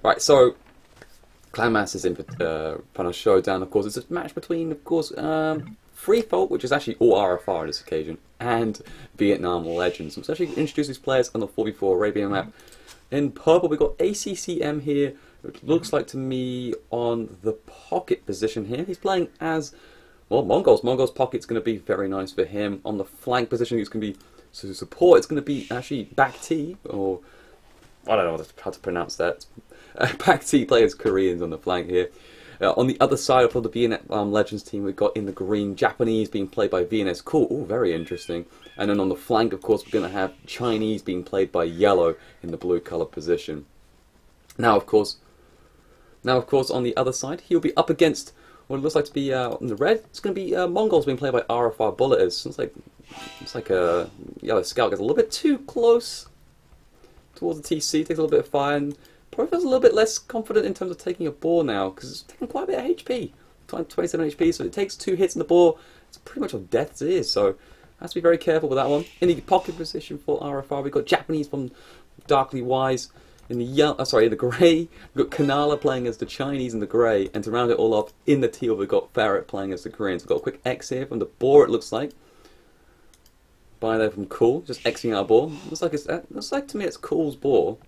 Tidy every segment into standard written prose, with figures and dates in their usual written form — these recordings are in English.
Right, so Clan Masters in Final Showdown, of course, it's a match between, of course, Free Folk, which is actually all RFR on this occasion, and Vietnam Legends. Let's actually introduce these players on the 4v4 Arabian map. In purple, we've got ACCM here, which looks like to me on the pocket position here. He's playing as, well, Mongols. Mongols pocket's going to be very nice for him. On the flank position, he's going to be, so support, it's going to be actually back T, or I don't know how to pronounce that. Back T players Koreans on the flank here. On the other side of the Vietnam Legends team, we've got in the green Japanese being played by VNS Cool. Oh, very interesting. And then on the flank, of course, we're going to have Chinese being played by Yellow in the blue color position. Now, of course, on the other side, he'll be up against what it looks like to be on the red. It's going to be Mongols being played by RFR Bulleters. It's like a Yellow Scout gets a little bit too close towards the TC, takes a little bit of fire, and probably feels a little bit less confident in terms of taking a ball now, because it's taking quite a bit of HP, 27 HP, so it takes 2 hits in the ball. It's pretty much on death as it is, so has to be very careful with that one. In the pocket position for RFR, we've got Japanese from Darkly Wise. In the in the grey, we've got Kanala playing as the Chinese in the grey, and to round it all up, in the teal, we've got Ferret playing as the Koreans. We've got a quick X here from the boar, it looks like. By there from Cool, just Xing our ball. Looks like to me it's Cool's ball,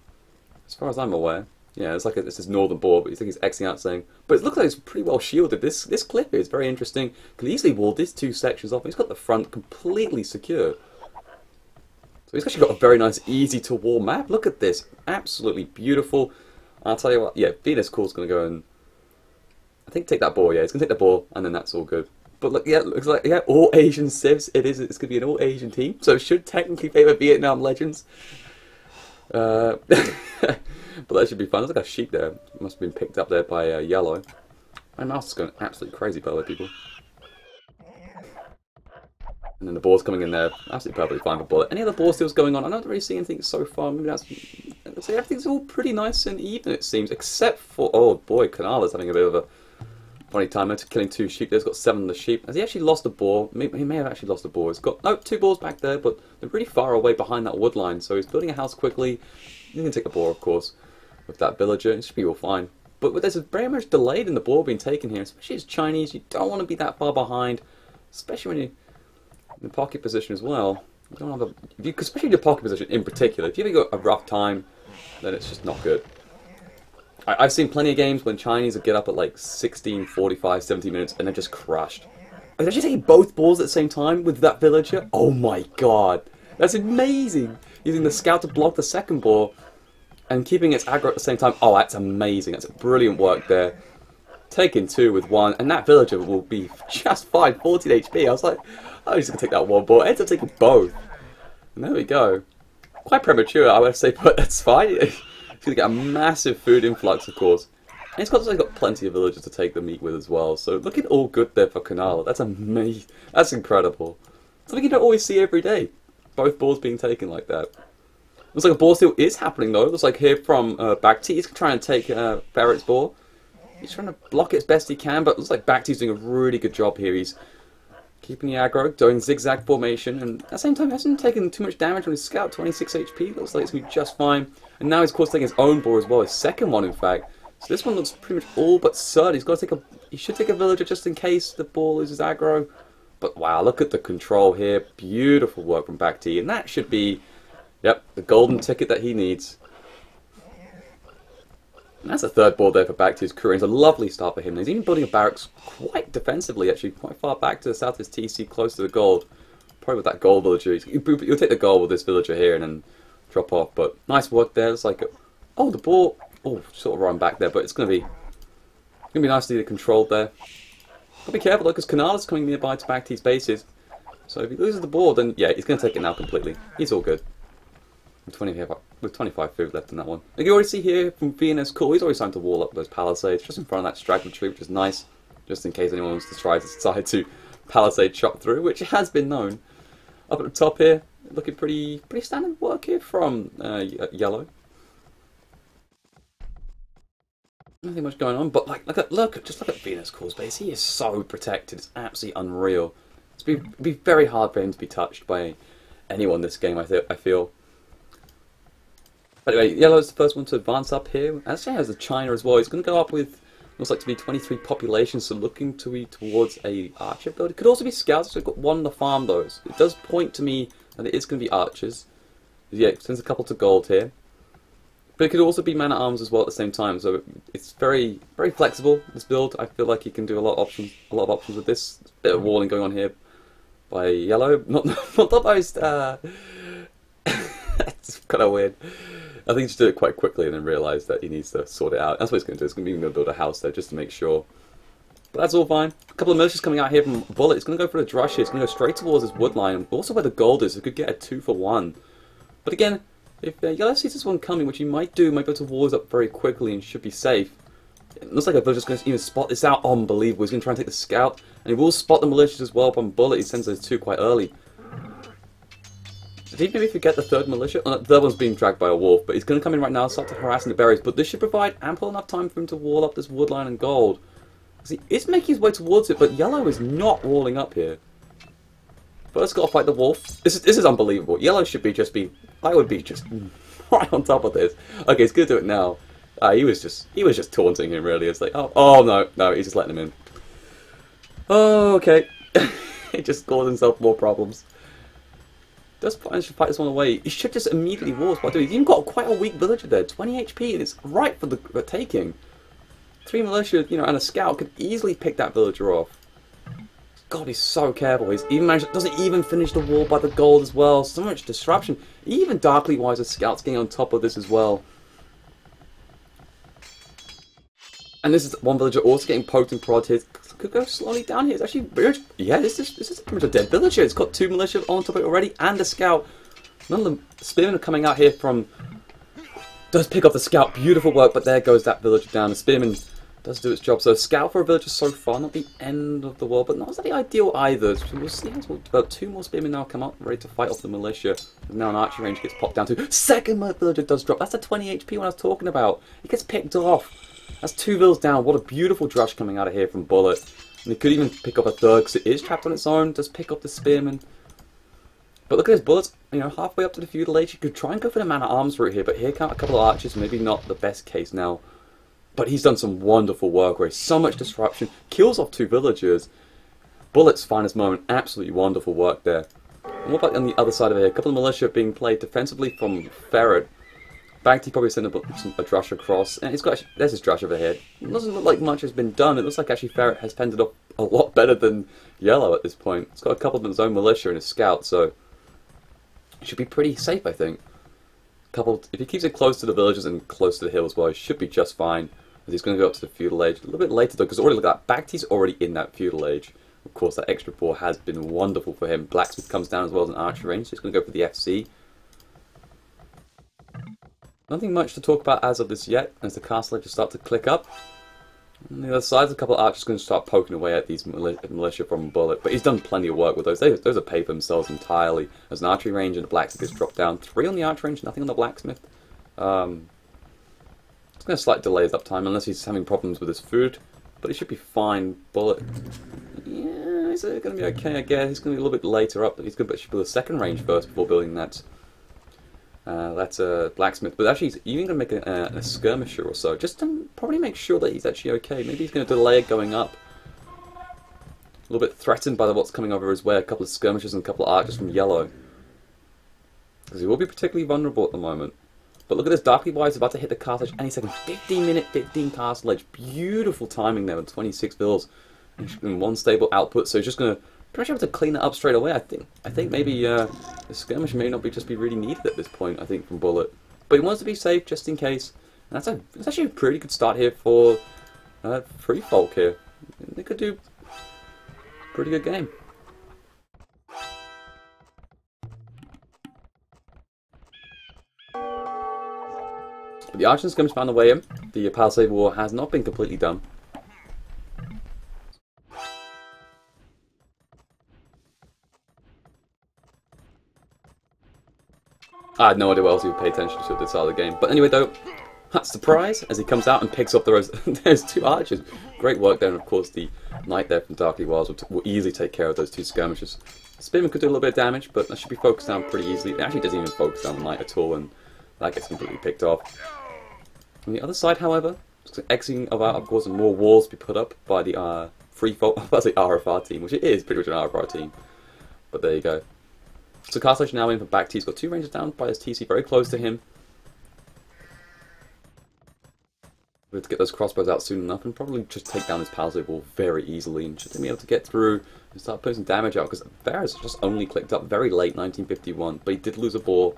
as far as I'm aware. Yeah, it's like it's his northern ball, but you think he's Xing out saying. But it looks like it's pretty well shielded. This clip is very interesting. Can easily wall these 2 sections off. He's got the front completely secure. So he's actually got a very nice, easy to wall map. Look at this, absolutely beautiful. I'll tell you what. Yeah, Venus Cool's going to go and I think take that ball. Yeah, he's going to take the ball, and then that's all good. But look, yeah, it looks like all Asian civs. It's going to be an all Asian team, so it should technically favour Vietnam Legends. But that should be fun. There's like a sheep there. It must have been picked up there by Yellow. My mouse is going absolutely crazy, by the way, people. And then the ball's coming in there, absolutely perfectly fine for bullet. Any other ball steals going on? I'm not really seeing anything so far. Maybe that's. So everything's all pretty nice and even, it seems, except for, oh boy, Kanala's having a bit of a funny time. After killing 2 sheep, there's got 7 of the sheep. Has he actually lost a ball? He may have actually lost a ball. He's got 2 balls back there, but they're really far away behind that wood line. So he's building a house quickly. He's going to take the ball, of course, with that villager. It should be all fine. But there's very much delayed in the ball being taken here, especially as Chinese. You don't want to be that far behind, especially when you're in the pocket position as well. You don't have especially the pocket position in particular. If you've got a rough time, then it's just not good. I've seen plenty of games when Chinese would get up at like 16, 45, 70 minutes and they're just crushed. They're actually taking both balls at the same time with that villager. Oh my god. That's amazing. Using the scout to block the second ball and keeping its aggro at the same time. Oh, that's amazing. That's brilliant work there. Taking 2 with 1, and that villager will be just fine, 14 HP. I was like, oh, he's going to take that one ball. I ended up taking both. And there we go. Quite premature, I would say, but that's fine. He's going to get a massive food influx, of course. And he's also got plenty of villagers to take the meat with as well. So looking all good there for Kanala. That's amazing. That's incredible. Something you don't always see every day. Both balls being taken like that. Looks like a ball steal is happening though. Looks like here from Back T. He's trying to take Ferret's ball. He's trying to block it as best he can, but it looks like Back T's doing a really good job here. He's keeping the aggro, doing zigzag formation, and at the same time, he hasn't taken too much damage on his scout, 26 HP. Looks like it's going to be just fine. And now he's, of course, taking his own ball as well, his second one, in fact. So this one looks pretty much all but certain. He's got to take he should take a villager just in case the ball loses aggro. But wow, look at the control here. Beautiful work from Back T. And that should be, yep, the golden ticket that he needs. And that's a 3rd ball there for Back T's Koreans. A lovely start for him. He's even building a barracks quite defensively, actually, quite far back to the south of his TC, close to the gold. Probably with that gold villager. You'll take the gold with this villager here and then drop off. But nice work there. It's like, oh, the ball, oh, sort of run back there, but it's going to be nice to see it controlled there. But be careful though, because Kanala's coming nearby to Back T's bases. So if he loses the ball, then yeah, he's going to take it now completely. He's all good. With 25 food left in that one. You can already see here from VNS Cool, he's already starting to wall up those palisades just in front of that straggler tree, which is nice, just in case anyone wants to try to decide to palisade chop through, which has been known. Up at the top here, looking pretty standard work here from Yellow. Nothing much going on, but like just look at Venus Cool's base. He is so protected. It's absolutely unreal. It'd be very hard for him to be touched by anyone this game. I feel. But anyway, yellow's the first one to advance up here. Actually has a China as well. He's going to go up with, looks like to be 23 population, so looking to be towards a archer build. It could also be scouts, so we've got one on the farm though. So it does point to me that it is going to be archers. Yeah, it sends a couple to gold here. But it could also be man-at-arms as well at the same time, so it's very, very flexible, this build. I feel like you can do a lot of options with this. There's a bit of walling going on here by yellow. Not the most, it's kind of weird. I think he just did it quite quickly and then realised that he needs to sort it out. That's what he's going to do. He's going to build a house there just to make sure. But that's all fine. A couple of militias coming out here from Bullet. He's going to go for the drush here. He's going to go straight towards his wood line. Also where the gold is, he could get a 2-for-1. But again, if yellow sees this one coming, which he might do, might be able to wall up very quickly and should be safe. It looks like a villager's going to even spot this out. Unbelievable. He's going to try and take the scout. And he will spot the militias as well from Bullet. He sends those two quite early. Did he maybe forget the third militia? Oh, no, the third one's being dragged by a wolf, but he's going to come in right now and start to harass the berries. But this should provide ample enough time for him to wall up this wood line and gold. Because he is making his way towards it, but yellow is not walling up here. First got to fight the wolf. This is unbelievable. Yellow should be just be... I would be just right on top of this. Okay, he's going to do it now. He was just taunting him, really. It's like, oh no, he's just letting him in. Oh, okay. He just caused himself more problems. Does manage to fight this one away. He should just immediately wall what he's even got quite a weak villager there, 20 HP, and it's right for the taking. 3 militia, you know, and a scout could easily pick that villager off. God, he's so careful. He's even doesn't even finish the wall by the gold as well. So much disruption. Even Darkly Wise's scouts getting on top of this as well. And this is one villager also getting poked and prodded here. Could go slowly down here. It's actually very, yeah, this is pretty much a dead villager. It's got 2 militia on top of it already and a scout. None of the spearmen are coming out here from... Does pick up the scout. Beautiful work, but there goes that villager down. The spearman does do its job. So scout for a villager so far, not the end of the world, but not exactly ideal either. So we'll see as well. About 2 more spearmen now come up, ready to fight off the militia. And now an archery range gets popped down to. Second villager does drop. That's the 20 HP one I was talking about. It gets picked off. That's 2 vills down. What a beautiful drush coming out of here from Bullet. And he could even pick up a third because it is trapped on its own. Does pick up the spearman. But look at his bullets. You know, halfway up to the feudal age. He could try and go for the man-at-arms route here, but here come a couple of archers. Maybe not the best case now. But he's done some wonderful work where he's so much disruption. Kills off 2 villagers. Bullet's finest moment. Absolutely wonderful work there. And what about on the other side of it here? A couple of militia being played defensively from Ferret. Bagty probably sent a drush across, and there's his drush over here. It doesn't look like much has been done. It looks like actually Ferret has fended up a lot better than Yellow at this point. It's got a couple of his own militia and a scout, so it should be pretty safe, I think. If he keeps it close to the villages and close to the hill as well, he should be just fine. As he's going to go up to the feudal age a little bit later though, because already look at that, Bagty's already in that feudal age. Of course, that extra 4 has been wonderful for him. Blacksmith comes down as well as an archer range, so he's going to go for the FC. Nothing much to talk about as of this yet, as the castle edges start to click up. On the other side, a couple of archers going to start poking away at these militia from Bullet, but he's done plenty of work with those. Those are paid for themselves entirely. There's an archery range and a blacksmith gets dropped down. 3 on the archery range, nothing on the blacksmith. It's going to slight delays uptime unless he's having problems with his food, but he should be fine. Bullet, yeah, he's going to be okay, I guess. He's going to be a little bit later up, but he's going to build a second range first before building that. That's a blacksmith, but actually he's even going to make a skirmisher or so, just to probably make sure that he's actually okay. Maybe he's going to delay it going up. A little bit threatened by what's coming over his way, a couple of skirmishers and a couple of archers from Yellow. Because he will be particularly vulnerable at the moment. But look at this, Darkly Wise about to hit the castle edge any second. 15-minute, 15 castle edge. Beautiful timing there with 26 vills. And 1 stable output, so he's just going to pretty much able to clean it up straight away, I think maybe the skirmish may not just be really needed at this point, I think, from Bullet. But he wants to be safe just in case. And that's actually a pretty good start here for Free Folk here. They could do a pretty good game. But the Archer skirmish found the way in. The Palisade War has not been completely done. I had no idea what else he would pay attention to at this side of the game. But anyway, though, surprise as he comes out and picks up there's 2 archers. Great work there, and of course the knight there from Darkly Wiles will easily take care of those 2 skirmishers. Spearman could do a little bit of damage, but that should be focused down pretty easily. It actually doesn't even focus down the knight at all, and That gets completely picked off. On the other side, however, exiting about, of course, more walls be put up by the free fault, that's the RFR team, which it is pretty much an RFR team. But there you go. So Castle Edge now in for back T. He's got 2 rangers down by his TC, very close to him. We're to get those crossbows out soon enough and probably just take down this Palisade wall very easily and should be able to get through and start putting some damage out because Varus just only clicked up very late, 1951, but he did lose a ball.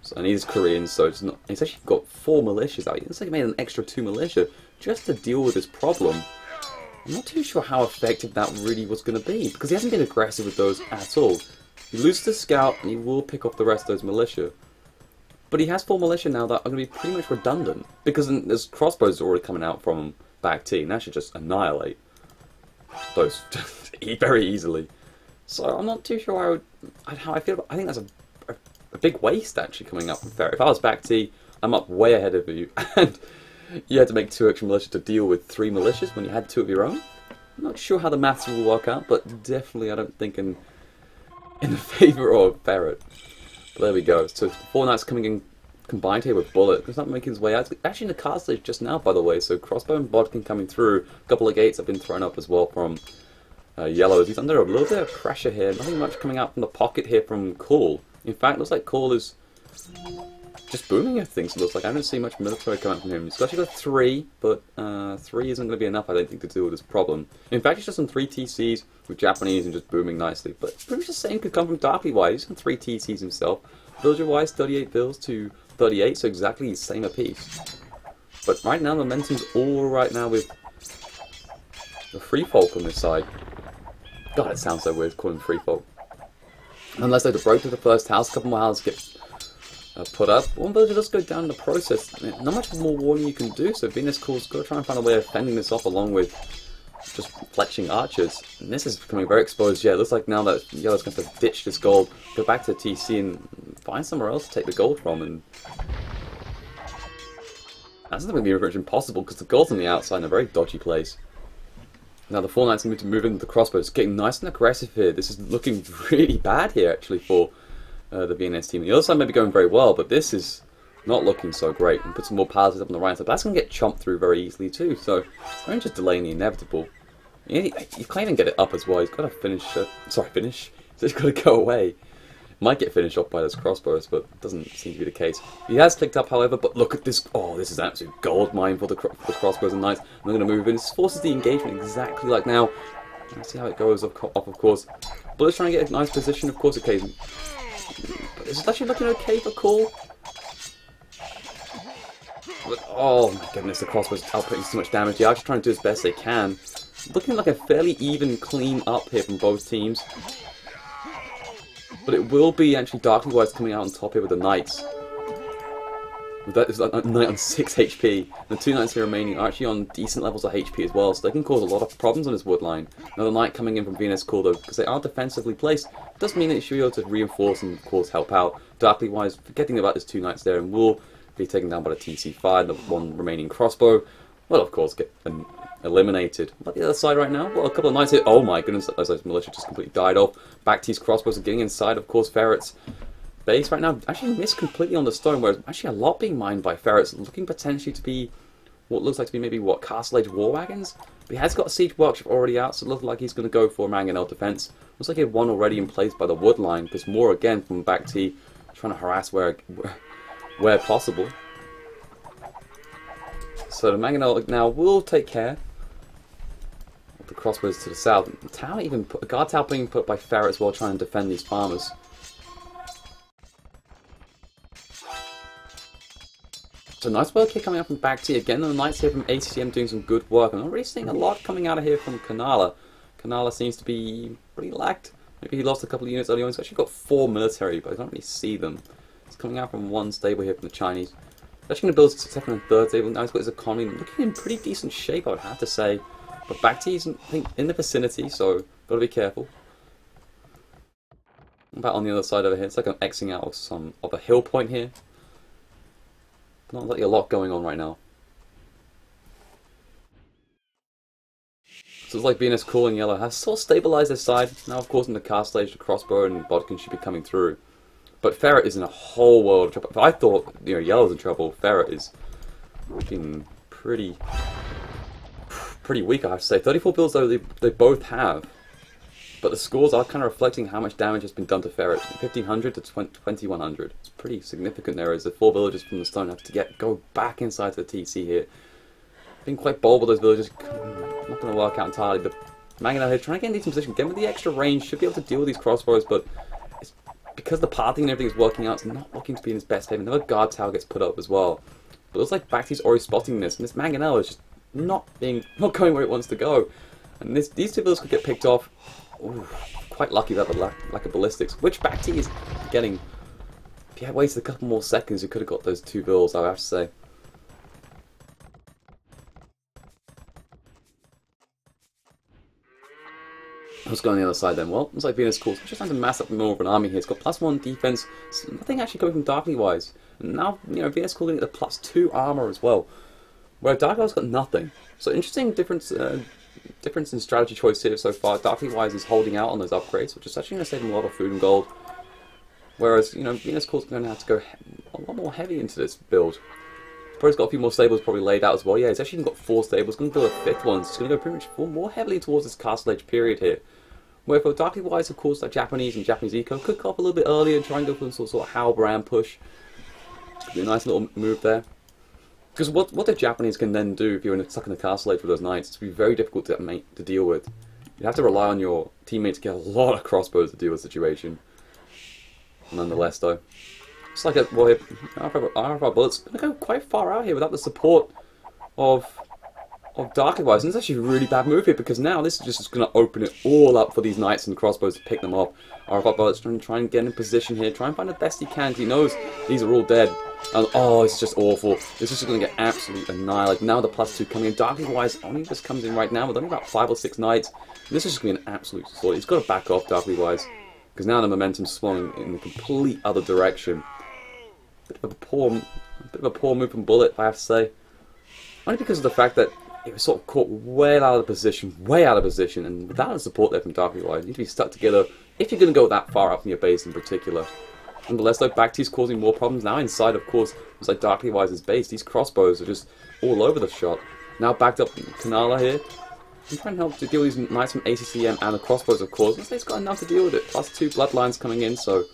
So, and he's Korean, so it's not. He's actually got 4 militias out. It's like he made an extra 2 militia just to deal with this problem. I'm not too sure how effective that really was going to be because he hasn't been aggressive with those at all. He loses the scout and he will pick off the rest of those militia. But he has 4 militia now that are going to be pretty much redundant because there's crossbows already coming out from back T and that should just annihilate those very easily. So I'm not too sure how I feel. I think that's a big waste actually coming up from Ferret. If I was back T, I'm up way ahead of you and you had to make 2 extra militia to deal with 3 militias when you had 2 of your own. I'm not sure how the maths will work out, but definitely I don't think in the favour of Ferret. But there we go. So 4 knights coming in combined here with Bullet. He's not making his way out. It's actually in the castle stage just now, by the way. So Crossbow and Bodkin coming through. A couple of gates have been thrown up as well from Yellows. He's under a little bit of pressure here. Nothing much coming out from the pocket here from Cool. In fact, it looks like Cool is just booming at things, it looks like. I don't see much military coming from him. He's actually got 3, but 3 isn't going to be enough, I don't think, to deal with this problem. In fact, he's just on 3 TCs with Japanese and just booming nicely. But pretty much the same could come from Darkly Wise. He's on 3 TCs himself. Villager Wise, 38 bills to 38, so exactly the same apiece. But right now, momentum's all right now with the Free Folk on this side. God, it sounds so weird calling him Free Folk. Unless they broke to the first house, a couple more houses get put up. One villager does go down in the process. Not much more warning you can do, so Venus Cool's got to try and find a way of fending this off along with just fletching archers. And this is becoming very exposed. Yeah, it looks like now that Yellow's going to have to ditch this gold, go back to the TC and find somewhere else to take the gold from. And that's not going to be very much impossible because the gold's on the outside in a very dodgy place. Now the 4 knights need to move into the crossbows. Getting nice and aggressive here. This is looking really bad here actually for the VNS team. The other side may be going very well, but this is not looking so great. And put some more palaces up on the right side. But that's going to get chomped through very easily too. So it's just delaying the inevitable. You can't even get it up as well. He's got to finish. Finish. So he's got to go away. Might get finished off by those crossbows, but it doesn't seem to be the case. He has clicked up, however, but look at this. Oh, this is an absolute gold mine for the crossbows and knights. I'm going to move in. This forces the engagement exactly like now. Let's see how it goes off, of course. Bullet's trying to get a nice position, of course, occasionally. But this is actually looking okay for Cool. But, oh my goodness, the crossbows outputting so much damage. Yeah, I'm just trying to do as best they can. Looking like a fairly even clean up here from both teams. But it will be actually Darkly Wise coming out on top here with the Knights. There's a Knight on 6 HP. The 2 Knights here remaining are actually on decent levels of HP as well, so they can cause a lot of problems on this wood line. Another Knight coming in from Venus Cool though, because they are defensively placed, it does mean that you should be able to reinforce and of course help out. Darkly Wise forgetting about his 2 Knights there and will be taken down by the TC5, the 1 remaining crossbow. Will of course get eliminated. But the other side right now, well, a couple of Knights here. Oh my goodness, as those militia just completely died off. Back T's crossbows are getting inside, of course, Ferret's base right now. Actually missed completely on the stone, whereas actually a lot being mined by Ferret's, looking potentially to be what looks like to be maybe what, Castle Age war wagons. But he has got a siege workshop already out, so it looks like he's going to go for mangonel defense. Looks like he had one already in place by the wood line. There's more again from Back T, trying to harass where possible. So the mangonel now will take care of the crossbows to the south. The tower even put a guard tower being put by Ferret as well, trying to defend these farmers. So nice work here coming out from Back T again. The Knights here from ACCM doing some good work. I'm not really seeing a lot coming out of here from Kanala. Kanala seems to be pretty lacked. Maybe he lost a couple of units early on. He's actually got 4 military, but I don't really see them. It's coming out from 1 stable here from the Chinese. He's actually going to build his 2nd and 3rd stable. Now he's got his economy looking in pretty decent shape, I would have to say. But Back T isn't, I think, in the vicinity, so got to be careful. About on the other side over here, it's like I'm Xing out of a hill point here. Not like a lot going on right now. So it's like Venus Cool and Yellow has sort of stabilised their side. Now of course in the castle stage the crossbow and Bodkin should be coming through. But Ferret is in a whole world of trouble. If I thought, you know, Yellow's in trouble, Ferret is looking pretty weak, I have to say. 34 builds, though, they both have. But the scores are kind of reflecting how much damage has been done to Ferret. 1500 to 2100. It's pretty significant there, as the 4 villagers from the stone have to go back inside to the TC here. Being quite bold with those villagers. Not going to work out entirely, but Mangonel here trying to get in decent position. Again, with the extra range, should be able to deal with these crossbows, but it's because the pathing and everything is working out, it's not looking to be in his best favor. Another guard tower gets put up as well. But it looks like Bacti's already spotting this, and this Mangonel is just not going where it wants to go. And these two villagers could get picked off. Ooh, quite lucky that the lack of ballistics, which Bacti is getting. If he had waited a couple more seconds, he could have got those 2 vills, I have to say. What's going on the other side then? Well, looks like Venus Calls just trying to mass up more of an army here. It's got +1 defense, so nothing actually coming from Darkly Wise. And now, you know, Venus Calls getting the +2 armor as well, where Darkly Wise got nothing. So interesting difference in strategy choice here so far. Darkly Wise is holding out on those upgrades, which is actually going to save him a lot of food and gold. Whereas, you know, Venus Calls going to have to go a lot more heavy into this build. Probably got a few more stables probably laid out as well. Yeah, he's actually got 4 stables. Going to build a 5th one. So he's going to go pretty much more heavily towards this Castle Age period here. Where for Darkly Wise, of course, that Japanese eco could go up a little bit earlier and try and go for some sort of Halbrand push. Could be a nice little move there. Because what the Japanese can then do if you're stuck in the Castle Age with those knights, it's be very difficult to deal with. You have to rely on your teammates to get a lot of crossbows to deal with the situation. Nonetheless, though, it's like our bullets going to go quite far out here without the support of Darkly Wise. And it's actually a really bad move here, because now this is just going to open it all up for these knights and crossbows to pick them up. Our bullets trying to get in position here, try and find the best he can. He knows these are all dead. And oh, it's just awful. This is just going to get absolutely annihilated. Now the +2 coming in. Darkly Wise only just comes in right now with only about 5 or 6 knights. This is just going to be an absolute slaughter. He's got to back off, Darkly Wise, because now the momentum's swung in the complete other direction. Bit of a poor move from Bullet, I have to say. Only because of the fact that it was sort of caught way out of position, and without the support there from Darkly Wise, you need to be stuck together if you're going to go that far up from your base in particular. Nonetheless, though, Bacti's causing more problems now inside, of course. It's like Darkly Wise's base. These crossbows are just all over the shot. Now backed up Kanala here. I'm trying to help to deal with these knights from ACCM and the crossbows, of course. He's got enough to deal with it. +2 bloodlines coming in, so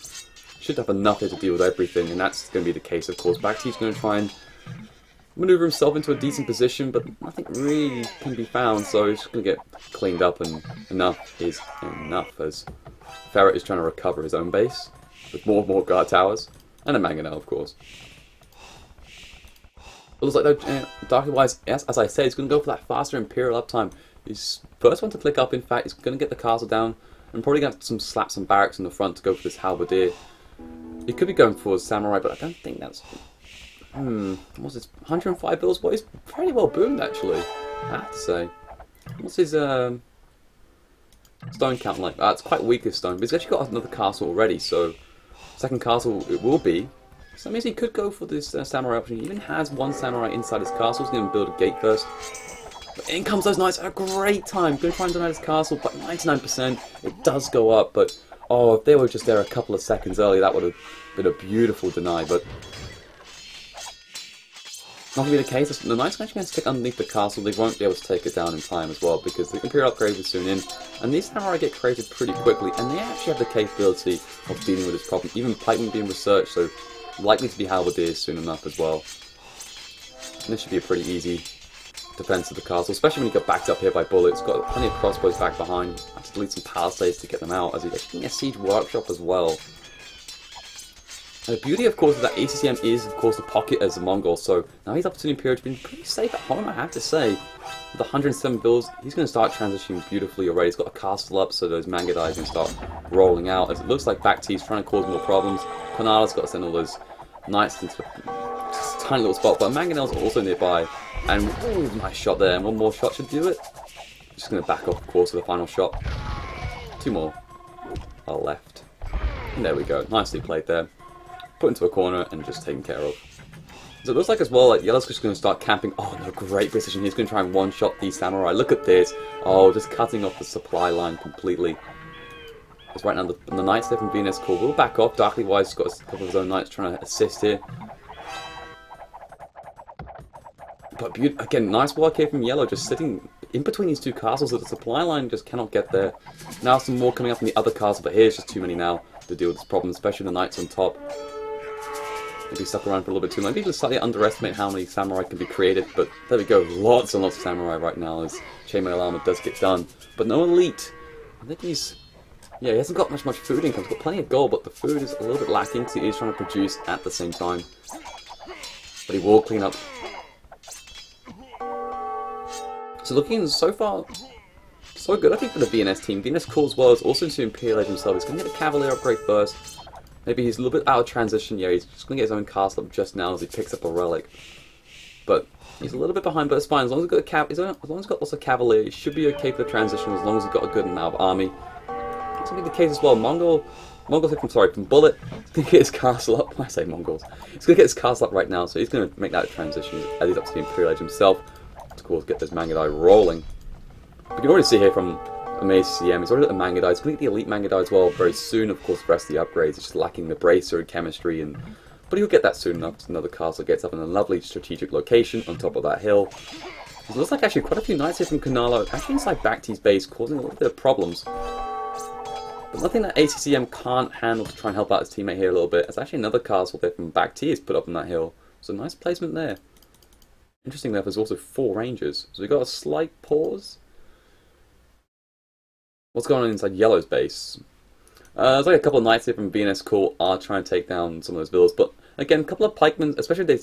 should have enough here to deal with everything. And that's going to be the case, of course. Bacti's going to try and maneuver himself into a decent position, but nothing really can be found, so he's just going to get cleaned up, and enough is enough, as Ferret is trying to recover his own base with more and more guard towers, and a Mangonel, of course. It looks like, though, Darkly Wise, as I said, he's going to go for that faster Imperial uptime. He's first one to click up, in fact. He's going to get the castle down, and probably going to slap some barracks in the front to go for this Halberdier. He could be going for a Samurai, but I don't think that's... what's his 105 bills? Well, he's pretty well boomed, actually, I have to say. What's his stone count like? It's quite weak, his stone, but he's actually got another castle already, so second castle it will be. So that means he could go for this Samurai option. He even has 1 Samurai inside his castle. He's going to build a gate first. But in comes those knights at a great time. Going to try and deny his castle, but 99%, it does go up, but oh, if they were just there a couple of seconds earlier, that would have been a beautiful deny, but not going to be the case. The knights are actually going to stick underneath the castle. They won't be able to take it down in time as well, because the Imperial upgrade is soon in, and these Samurai get created pretty quickly, and they actually have the capability of dealing with this problem. Even pikemen being researched, so likely to be halberdiers soon enough as well. And this should be a pretty easy defense of the castle, especially when you get backed up here by bullets. Got plenty of crossbows back behind. I have to delete some palisades to get them out, as he's getting a siege workshop as well. And the beauty, of course, of that ACCM is, of course, the pocket as the Mongol. So now he's up to an Imperial, been pretty safe at home, I have to say. With 107 bills, he's going to start transitioning beautifully already. He's got a castle up, so those Mangadai can start rolling out. As it looks like Bacti's trying to cause more problems. Panala's got to send all those knights into a tiny little spot, but Mangonel's also nearby. And ooh, nice shot there. And one more shot should do it. Just going to back off, of course, with the final shot. 2 more are left. And there we go. Nicely played there. Put into a corner and just taken care of. So it looks like as well, like Yellow's just going to start camping. Oh no, great precision. He's going to try and one-shot these Samurai. Look at this. Oh, just cutting off the supply line completely. Because right now the Knights there from VNS Core will back off. Darkly Wise has got a couple of his own Knights trying to assist here. But again, nice work here from Yellow, just sitting in between these two castles that the supply line just cannot get there. Now some more coming up from the other castle, but here's just too many now to deal with this problem, especially the Knights on top. Maybe stuck around for a little bit too long. People slightly underestimate how many samurai can be created, but there we go, lots and lots of samurai right now as chainmail armor does get done. But no elite. I think he's... yeah, he hasn't got much food income. He's got plenty of gold, but the food is a little bit lacking because he is trying to produce at the same time. But he will clean up. So looking so far, so good I think for the VNS team. VNS Core as well is also into Imperial Age himself. He's going to get a Cavalier upgrade first. Maybe he's a little bit out of transition. Yeah, he's just going to get his own castle up just now as he picks up a relic. But he's a little bit behind, but it's fine. As long as he's got as long as he's got lots of Cavalier, he should be okay for the transition as long as he's got a good amount of army. It's going to be the case as well. Mongols from Bullet. He's going to get his castle up. Why I say Mongols? He's going to get his castle up right now, so he's going to make that transition as he's up to the Imperial Age himself. Of course, get this Mangudai rolling. You can already see here from ACM, he's already got the Mangudai. He's going to get the Elite Mangudai as well very soon. Of course, the rest of the upgrades. He's just lacking the Bracer and Chemistry, but he'll get that soon enough. Another castle gets up in a lovely strategic location on top of that hill. It looks like actually quite a few Knights here from Kanala, actually inside Bacti's base, causing a little bit of problems. But nothing that ACCM can't handle to try and help out his teammate here a little bit. There's actually another castle there from Bacti is put up on that hill. So nice placement there. Interestingly enough, there's also 4 rangers. So we've got a slight pause. What's going on inside Yellow's base? There's like a couple of Knights here from VNS Core are trying to take down some of those villas. But again, a couple of pikemen, especially the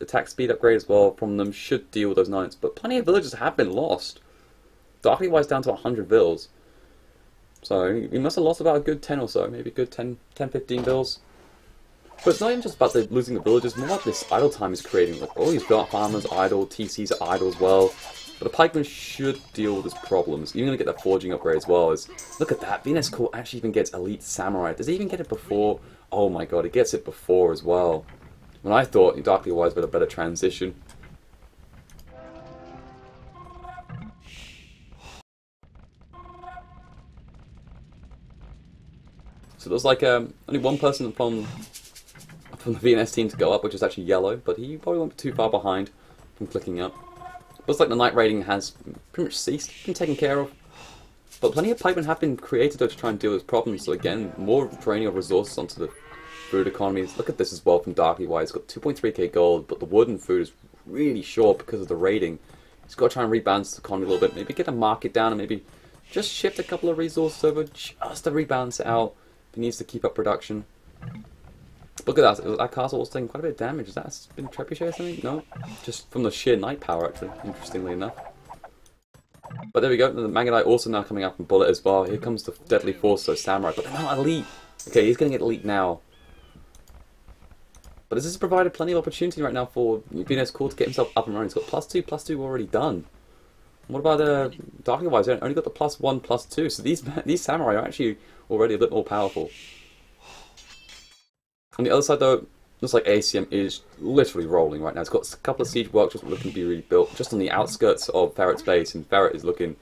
attack speed upgrade as well from them, should deal with those Knights. But plenty of villages have been lost. Darkly Wise down to 100 vills. So he must have lost about a good 10 or so, maybe a good 10, 15 vills. But it's not even just about losing the villages, more like this idle time he's creating. Like all these farmers idle, TCs are idle as well. But the pikemen should deal with his problems. You're going to get that forging upgrade as well. Look at that, VNS Core actually even gets Elite Samurai. Does he even get it before? Oh my god, he gets it before as well. When I thought Darkly Wise had a better transition. So there's like only one person from the VNS team to go up, which is actually Yellow, but he probably won't be too far behind from clicking up. Looks like the night raiding has pretty much ceased, been taken care of. But plenty of pikemen have been created though to try and deal with problems, so again, more draining of resources onto the food economies. Look at this as well from Darkly Wise. He's got 2.3k gold, but the wood and food is really short because of the raiding. He's got to try and rebalance the economy a little bit, maybe get a market down and maybe just shift a couple of resources over just to rebalance it out. He needs to keep up production. Look at that, that castle was taking quite a bit of damage. Has that been Trebuchet or something? No, just from the sheer night power actually, interestingly enough. But there we go, the Mangudai also now coming up from Bullet as well. Here comes the Deadly Force, so Samurai, but they're not Elite. Okay, he's going to get Elite now. But this has provided plenty of opportunity right now for VNS Core to get himself up and running. He's got +2 already done. What about Darkly Wise? Only got the +1, +2, so these Samurai are actually already a bit more powerful. On the other side though, looks like ACM is literally rolling right now. It's got a couple of siege workshops looking to be rebuilt just on the outskirts of Ferret's base, and Ferret is looking,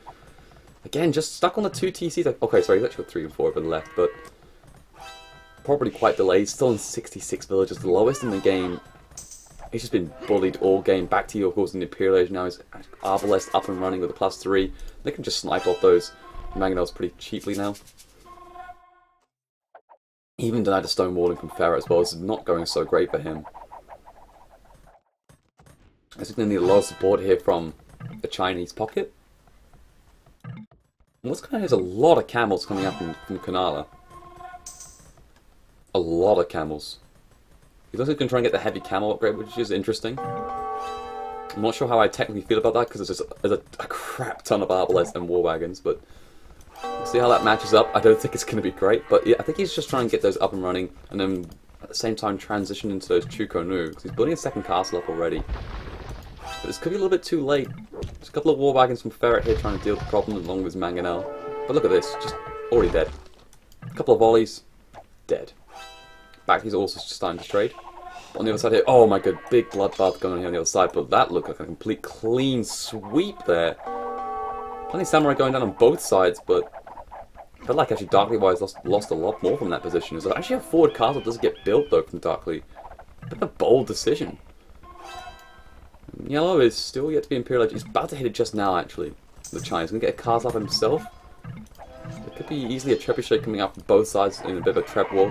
again, just stuck on the 2 TCs. Okay, sorry, he's actually got 3 and 4 over the left, but probably quite delayed. Still in 66 villages, the lowest in the game. He's just been bullied all game. Back to you, of course, in the Imperial Age now. He's Arbalest up and running with a +3. They can just snipe off those Mangonels pretty cheaply now. Even denied the stone walling from Ferret as well. This is not going so great for him. I think they need a lot of support here from the Chinese pocket. And what's going on is a lot of camels coming up from Kanala. A lot of camels. He's also going to try and get the heavy camel upgrade, which is interesting. I'm not sure how I technically feel about that because there's a crap ton of Arbalests and war wagons, but we'll see how that matches up. I don't think it's going to be great, but yeah, I think he's just trying to get those up and running, and then at the same time transition into those Chukonu, because he's building a second castle up already. But this could be a little bit too late. There's a couple of war wagons from Ferret here trying to deal with the problem along with Mangonel. But look at this, just already dead. A couple of volleys, dead. Back he's also just starting to trade. But on the other side here, oh my god, big bloodbath going on here on the other side, but that looked like a complete clean sweep there. Plenty of samurai going down on both sides, but felt like actually Darkly Wise lost a lot more from that position. It's actually a forward castle doesn't get built though from Darkly. Bit of a bold decision. Yellow is still yet to be Imperial. He's about to hit it just now actually. The Chinese going to get a castle up himself. There could be easily a trebuchet coming out from both sides in a bit of a trap war.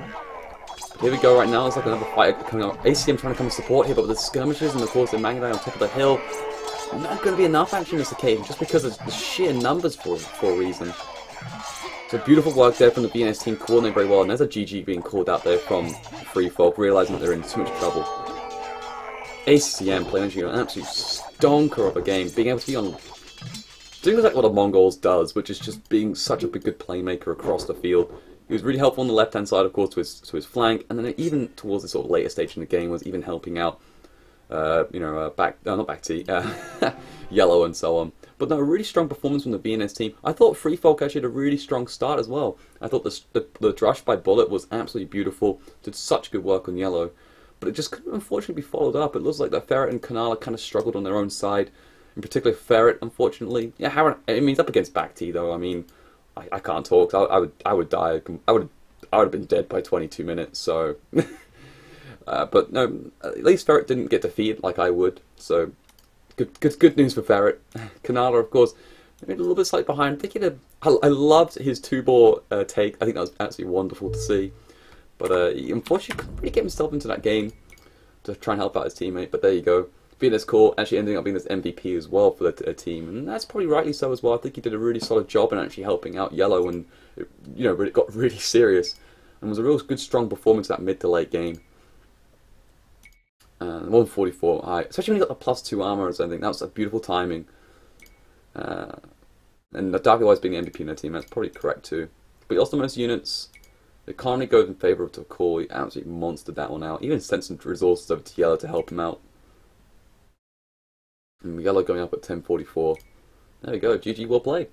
Here we go right now, it's like another fight coming up. ACM trying to come and support here, but with the skirmishes and of course the Magnite on top of the hill, not going to be enough action in this occasion, just because of the sheer numbers for a reason. So beautiful work there from the BNS team, coordinating very well, and there's a GG being called out there from Free Folk, realising that they're in too much trouble. ACM playing an absolute stonker of a game, being able to be on... doing exactly what the Mongols does, which is just being such a good playmaker across the field. He was really helpful on the left-hand side, of course, to his flank, and then even towards the sort of later stage in the game was even helping out, not back T, Yellow and so on. But no, a really strong performance from the BNS team. I thought Free Folk actually had a really strong start as well. I thought the Drush by Bullet was absolutely beautiful, did such good work on Yellow, but it just couldn't unfortunately be followed up. It looks like that Ferret and Kanala kind of struggled on their own side, in particular Ferret, unfortunately. Yeah, he's up against back T though. I mean, I can't talk. I would die. I would have been dead by 22 minutes. So, but no, at least Ferret didn't get defeated like I would. So, good news for Ferret. Kanala, of course, maybe a little bit slightly behind. I loved his two-bore take. I think that was absolutely wonderful to see. But he unfortunately couldn't really get himself into that game to try and help out his teammate. But there you go. Being this core, actually ending up being this MVP as well for the team, and that's probably rightly so as well. I think he did a really solid job in actually helping out Yellow, and it got really serious, and was a real good strong performance that mid to late game. 144, especially when he got the +2 armor or something. That was a beautiful timing. And the Dark Wise being the MVP in their team, that's probably correct too. But he lost the most units. The economy goes in favour of Takor. He absolutely monstered that one out. Even sent some resources over to Yellow to help him out. And Yellow going up at 1044. There we go, GG, well played.